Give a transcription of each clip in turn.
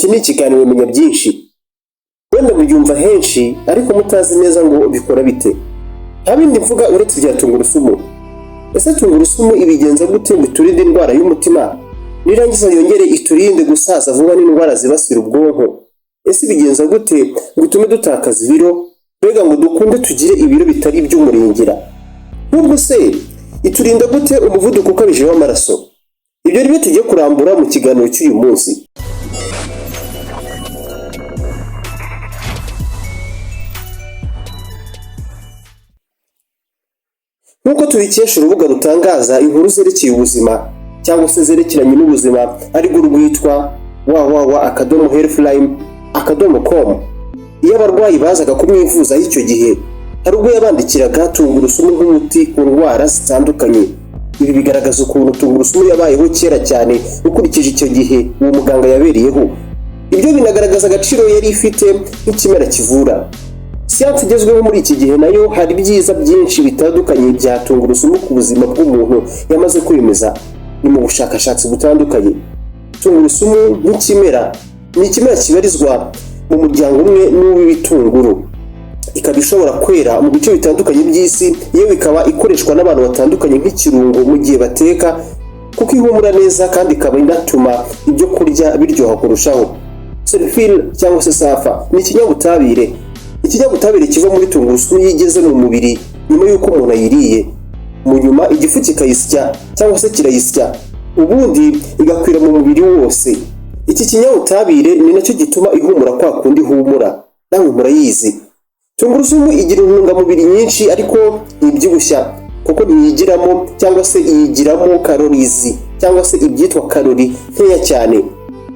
Iki ni ikiganiro menya byinshi. Wenda mubyumva henshi ariko mutazi neza ngo bikora bite. Nta bindi mvuga uretse bya tungurusumu. Ese tungurusumu ibigenza gute ngo iturinde indwara y'umutima? Nirangiza yongere iturinde gusaza vuba n'indwara zibasira ubwonko. Ese ibigenza gute ngo utume dutakaza ibiro? Mbega ngo dukunde tugire ibiro bitari iby'umurengera. Nubwo se iturinda gute umuvuduko ukabije w'amaraso? Ibyo rero tugiye kurambura mu kiganiro cy'uyu munsi. Nkuko tubikesha urubuga rutangaza inkuru zerekeye ubuzima cyangwa se zerekeranye n'ubuzima ariko rwitwa www.healthline.com. Iyo abarwayi bazaga kumwivuza icyo gihe hari ubwo yabandikiraga tungurusumu nk'umuti ku ndwara zitandukanye. Ibi bigaragaza ukuntu tungurusumu yabayeho kera cyane ukurikije icyo gihe uwo muganga yabereyeho. Ibyo binagaragaza agaciro yari ifite nk'ikimera kivura. Siyansi igezweho muri iki gihe nayo hari ibyiza byinshi bitandukanye bya tungurusumu ku buzima bw'umuntu yamaze kwemeza ni mu bushakashatsi butandukanye. Tungurusumu nk'ikimera ni ikimera kibarizwa mu muryango umwe n'uw'ibitunguru. Ikaba ishobora kwera mu bice bitandukanye by'isi, yewe ikaba ikoreshwa n'abantu batandukanye nk'ikirungo mu gihe bateka kuko ihumura neza kandi ikaba inatuma ibyo kurya biryoha kurushaho. Sulfur cyangwa se safa ni ikinyabutabire. Ikinyabutabire kiva muri tungurusumu yigeze mu mubiri nyuma y'uko umuntu ayiriye. Mu nyuma igifu kikayisya cyangwa se kirayisya, ubundi igakwira mu mubiri wose. Iki kinyabutabire ni nacyo gituma ihumura kwa kundi ihumura. Nawe murayizi. Tungurusumu igira intungamubiri nyinshi ariko ntibyibushya kuko ntiyigiramo cyangwa se iyigiramo calories cyangwa se ibyitwa kalori nkeya cyane.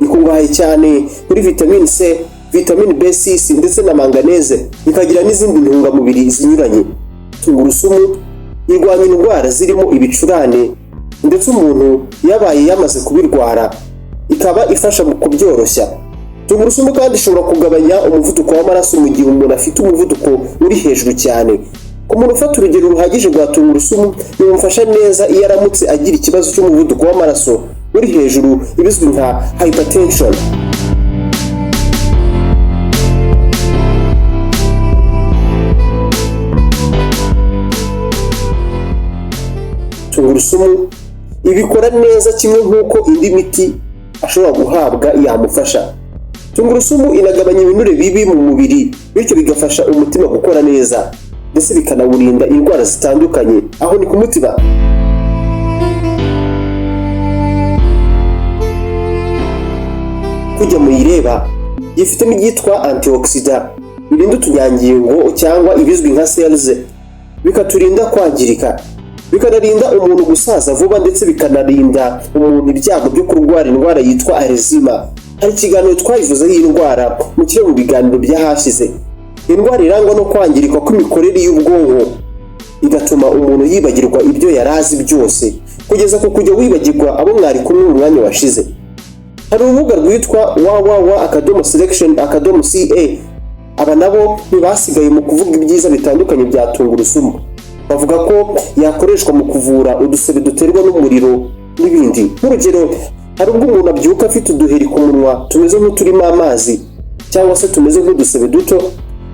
Ikungahaye cyane kuri vitamine C, vitamine B6 ndetse na manganese, ikagira n'izindi ntungamubiri zinyuranye. Tungurusumu irwanya indwara zirimo ibicurane ndetse umuntu yabaye yamaze kubirwara ikaba ifasha mu kubyoroshya. Tungurusumu kandi ishobora kugabanya umuvuduko w'amaraso mu gihe umuntu afite umuvuduko uri hejuru cyane. Ku muntu ufata urugero ruhagije rwa tungurusumu bimufasha neza iyo aramutse agira ikibazo cy'umuvuduko w'amaraso uri hejuru ibizwi nka hypertension. Tungurusumu ibikora neza kimwe nk'uko indi miti ashobora guhabwa yamufasha. Tungurusumu inagabanya ibinure bibi mu mubiri bityo bigafasha umutima gukora neza ndetse bikanawurinda indwara zitandukanye. Aho ni ku mutima. Kujya muyireba yifitemo ibyitwa antioxidant birinda utunyangingo cyangwa ibizwi nka cells, bikaturinda kwangirika, bikanarinda umuntu gusaza vuba ndetse bikanarinda umuntu ibyago byo kurwara indwara yitwa Alzheimer. Hari ikiganiro twayivuze iyi ndwara mu kire mu biganiro byahashize. Indwara irangwa no kwangirika kw'imikorere y'ubwonko igatuma umuntu yibagirwa ibyo yarazi byose kugeza ku kujya wibagirwa abo mwari kumwe mu mwanya washize. Hari urubuga rwitwa www.selection.ca. Aba nabo ntibasigaye mu kuvuga ibyiza bitandukanye bya tungurusumu. Bavuga ko yakoreshwa mu kuvura udusebe duterwa n'umuriro n'ibindi. Nk'urugero, hari ubwo umuntu abyuka afite uduheri ku munwa tumeze nk'uturimo amazi cyangwa se tumeze nk'udusebe duto,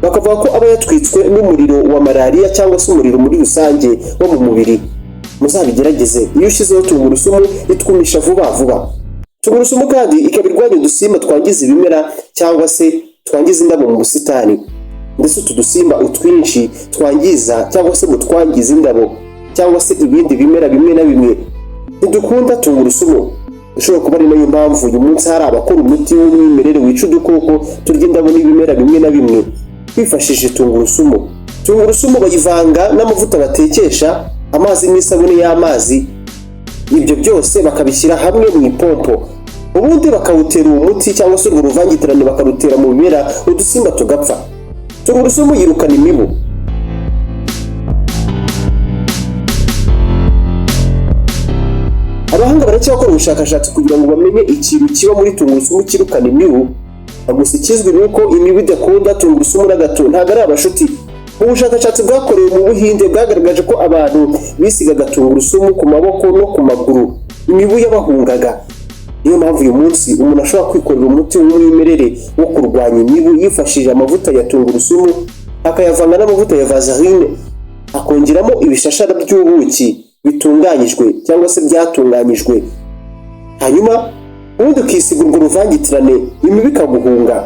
bakavuga ko aba yatwitswe n'umuriro wa malaria cyangwa se umuriro muri rusange wo mu mubiri. Muzabigerageze iyo ushyizeho tungurusumu itwumisha vuba vuba. Tungurusumu kandi ikaba irwanya udusimba twangiza ibimera cyangwa se twangiza indabo mu busitani. Ndetse utu dusimba utwinshi twangiza cyangwa se mutwangiza indabo cyangwa se ibindi bimera bimwe na bimwe ntidukunda tungurusumu. Bishobora kuba ari nayo mpamvu uyu munsi hari abakora umuti w'umwimerere wica udukoko turya indabo n'ibimera bimwe na bimwe bifashishije tungurusumu. Tungurusumu bayivanga n'amavuta batekesha, amazi n'isabune y'amazi. Ibyo byose bakabishyira hamwe mu ipompo, ubundi bakawutera umuti cyangwa se urwo ruvangitirane bakarutera mu bimera udusimba tugapfa. Tungurusumu yirukana imibu. Abahanga baracyakora ubushakashatsi kugira ngo bamenye ikintu kiba muri tungurusumu kirukana imibu. Gusa ikizwi nuko imibu idakunda tungurusumu na gato, ntabwo ari abashuti. Ubushakashatsi bwakorewe mu Buhinde bwagaragaje ko abantu bisigaga tungurusumu ku maboko no ku maguru imibu yabahungaga. Niyo mpamvu uyu munsi umuntu ashobora kwikorera umuti w'umwimerere wo kurwanya imibu yifashishije amavuta ya tungurusumu, akayavanga n'amavuta ya vaseline, akongeramo ibishashara by'ubuki bitunganyijwe cyangwa se byatunganyijwe, hanyuma ubundi ukisiga urwo ruvangitirane imibu ikaguhunga.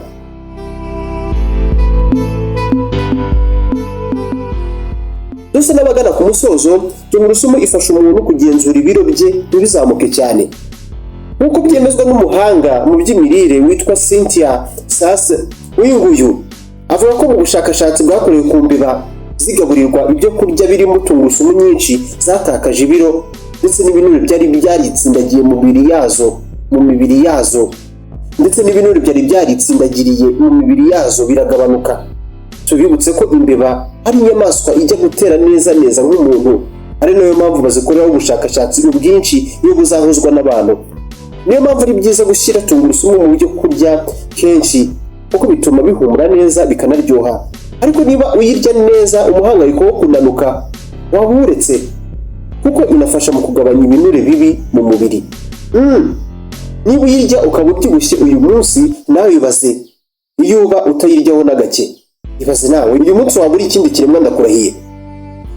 Duse n'abagana ku musozo, tungurusumu ifasha umuntu kugenzura ibiro bye ntibizamuke cyane, nk'uko byemezwa n'umuhanga mu by'imirire witwa Cynthia Sase. Uyu nguyu avuga ko mu bushakashatsi bwakorewe ku mbeba zigaburirwa ibyo kurya birimo tungurusumu nyinshi zatakaje ibiro, ndetse n'ibinure byari byaritsindagiye mu mibiri yazo ndetse n'ibinure byari byaritsindagiriye mu mibiri yazo biragabanuka. Tubibutse ko imbeba ari inyamaswa ijya gutera neza nk'umuntu, ari nayo mpamvu bazikoreraho ubushakashatsi ubwinshi iyo buzahuzwa n'abantu. Niyo mpamvu ari byiza gushyira tungurusumu mu byo kurya kenshi, kuko bituma bihumura neza bikanaryoha. Ariko niba uyirya neza, umuhangayiko wo kunanuka waba uretse, kuko inafasha mu kugabanya ibinure bibi mu mubiri. Niba uyirya ukaba ubyibushye uyu munsi, nawe ibaze iyo uba utayiryaho na gake. Ibaze nawe uyu munsi waba uri ikindi kiremwa ndakurahiye.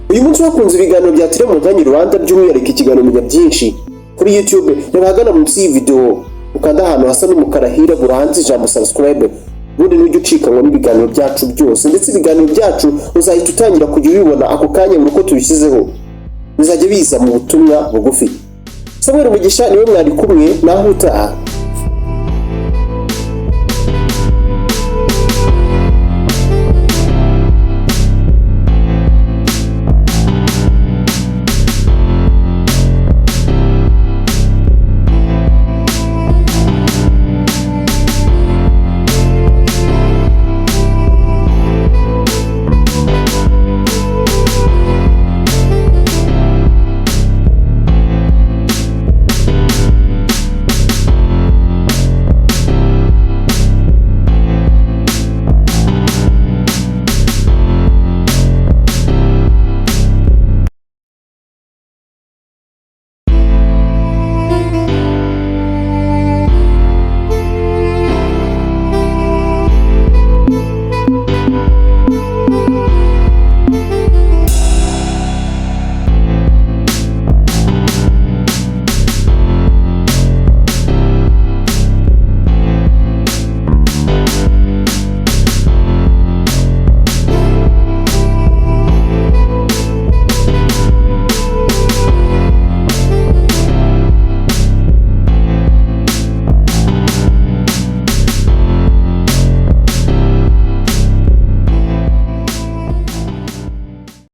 Uyu munsi wakunze ibiganiro bya Tire Montagne Rwanda, by'umwihariko ikiganiro Menya Byinshi kuri YouTube, nabagana munsi y'iyi video ukanda ahantu hasa n'umukara hirabura handitse ijambo subscribe, ubundi ntujye ucikanwa n'ibiganiro byacu byose, ndetse ibiganiro byacu uzahita utangira kujya ubibona ako kanya uko tubishyizeho, bizajya biza mu butumwa bugufi. Samuel Mugisha niwe mwari kumwe, naho utaha.